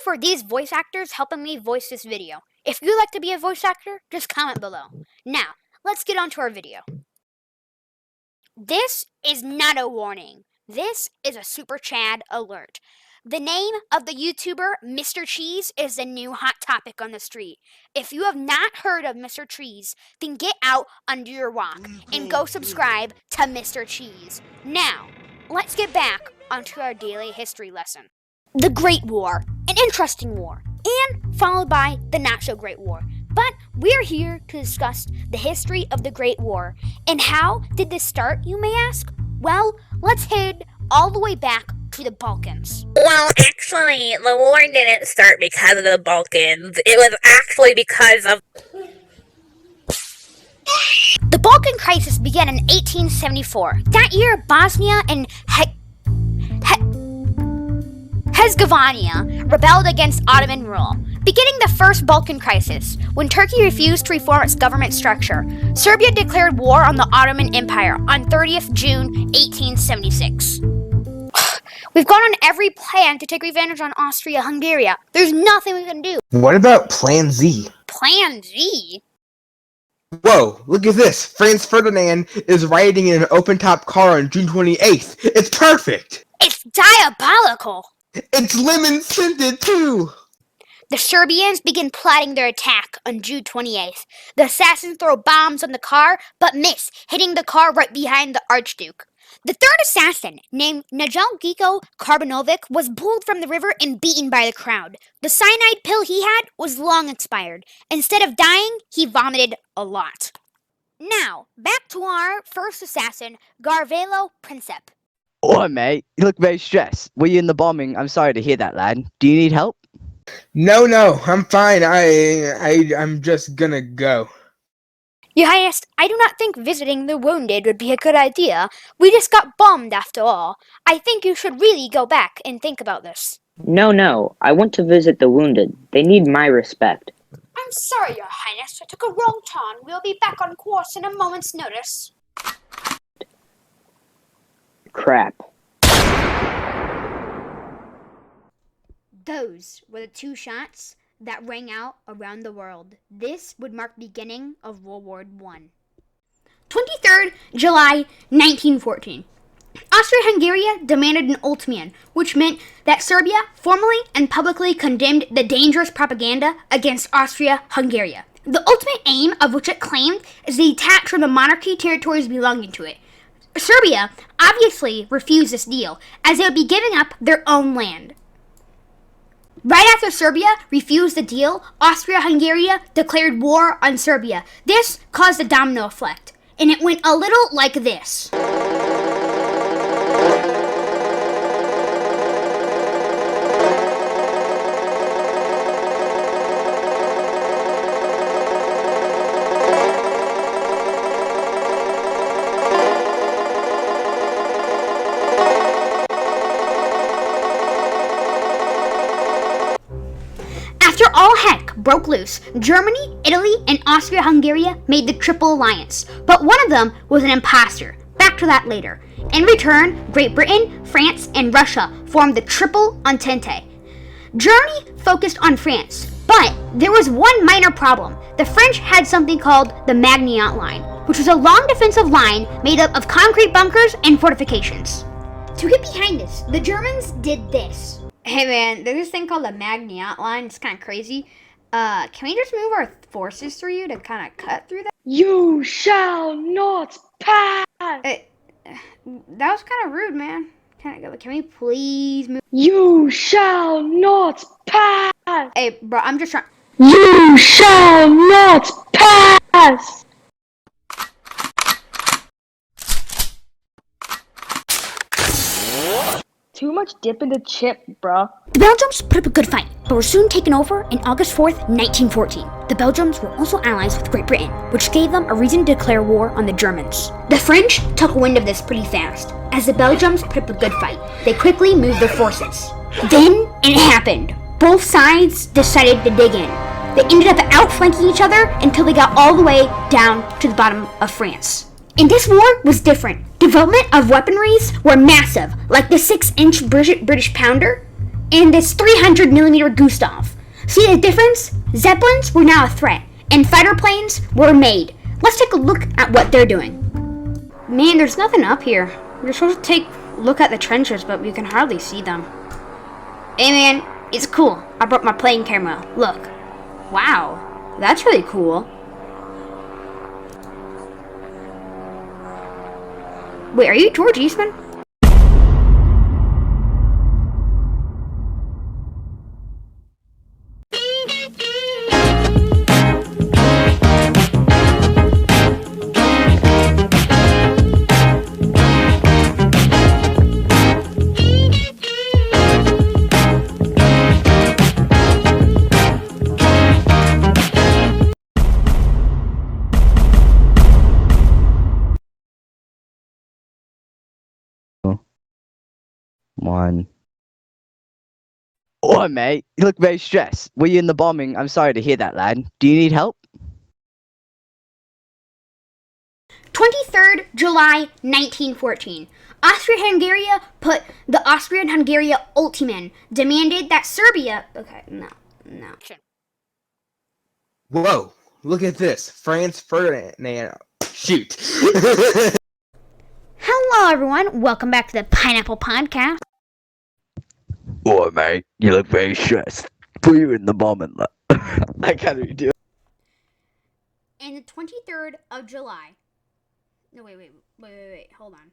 for these voice actors helping me voice this video. If you'd like to be a voice actor, just comment below. Now, let's get on to our video. This is not a warning. This is a Super Chad alert. The name of the YouTuber Mr. Cheese is the new hot topic on the street. If you have not heard of Mr. Cheese, then get out under your rock and go subscribe to Mr. Cheese. Now, let's get back onto our daily history lesson. The Great War, an interesting war, and followed by the not-so-great war. But we're here to discuss the history of the Great War. And how did this start, you may ask? Well, let's head all the way back to the Balkans. Well, actually, the war didn't start because of the Balkans. It was actually because of... The Balkan crisis began in 1874. That year, Bosnia and Herzegovina rebelled against Ottoman rule, beginning the First Balkan Crisis. When Turkey refused to reform its government structure, Serbia declared war on the Ottoman Empire on 30th June 1876. We've gone on every plan to take revenge on Austria-Hungary. There's nothing we can do. What about Plan Z? Plan Z? Whoa, look at this. Franz Ferdinand is riding in an open-top car on June 28th. It's perfect! It's diabolical! It's lemon-scented, too! The Serbians begin plotting their attack on June 28th. The assassins throw bombs on the car, but miss, hitting the car right behind the Archduke. The third assassin, named Nagel Karbanovic, was pulled from the river and beaten by the crowd. The cyanide pill he had was long expired. Instead of dying, he vomited a lot. Now, back to our first assassin, Garvelo Princip. Oh, mate, you look very stressed. Were you in the bombing? I'm sorry to hear that, lad. Do you need help? No, I'm fine. I'm just gonna go. Your Highness, I do not think visiting the wounded would be a good idea. We just got bombed after all. I think you should really go back and think about this. No, I want to visit the wounded. They need my respect. I'm sorry, Your Highness. I took a wrong turn. We'll be back on course in a moment's notice. Crap. Those were the two shots that rang out around the world. This would mark the beginning of World War I. 23rd July 1914. Austria-Hungary demanded an ultimatum, which meant that Serbia formally and publicly condemned the dangerous propaganda against Austria-Hungary. The ultimate aim of which it claimed is the detach from the monarchy territories belonging to it. Serbia obviously refused this deal, as they would be giving up their own land. Right after Serbia refused the deal, Austria-Hungary declared war on Serbia. This caused a domino effect, and it went a little like this. After all heck broke loose, Germany, Italy, and Austria-Hungary made the Triple Alliance, but one of them was an imposter. Back to that later. In return, Great Britain, France, and Russia formed the Triple Entente. Germany focused on France, but there was one minor problem. The French had something called the Maginot Line, which was a long defensive line made up of concrete bunkers and fortifications. To get behind this, the Germans did this. Hey man, there's this thing called the Maginot Line. It's kind of crazy. Can we just move our forces through you to kind of cut through that? You shall not pass! That was kind of rude, man. Can we please move? You shall not pass! Hey, bro, I'm just trying. You shall not pass! Too much dip in the chip, bruh. The Belgians put up a good fight, but were soon taken over in August 4th, 1914. The Belgians were also allies with Great Britain, which gave them a reason to declare war on the Germans. The French took wind of this pretty fast. As the Belgians put up a good fight, they quickly moved their forces. Then it happened. Both sides decided to dig in. They ended up outflanking each other until they got all the way down to the bottom of France. And this war was different. Development of weaponries were massive, like the 6-inch British pounder and this 300mm Gustav. See the difference? Zeppelins were now a threat, and fighter planes were made. Let's take a look at what they're doing. Man, there's nothing up here. We're supposed to take a look at the trenches, but we can hardly see them. Hey man, it's cool. I brought my playing camera. Look. Wow, that's really cool. Wait, are you George Eastman? One. Oh, mate, you look very stressed. Were you in the bombing? I'm sorry to hear that, lad. Do you need help? 23rd July 1914. Austria-Hungary put the Austrian-Hungary ultimatum, demanded that Serbia... Okay, no. Whoa, look at this. Franz Ferdinand. Shoot. Hello everyone, welcome back to the Pineapple Podcast. Oh, mate, you look very stressed. Were you in the bombing? I can't do it. And the 23rd of July... No, wait, hold on.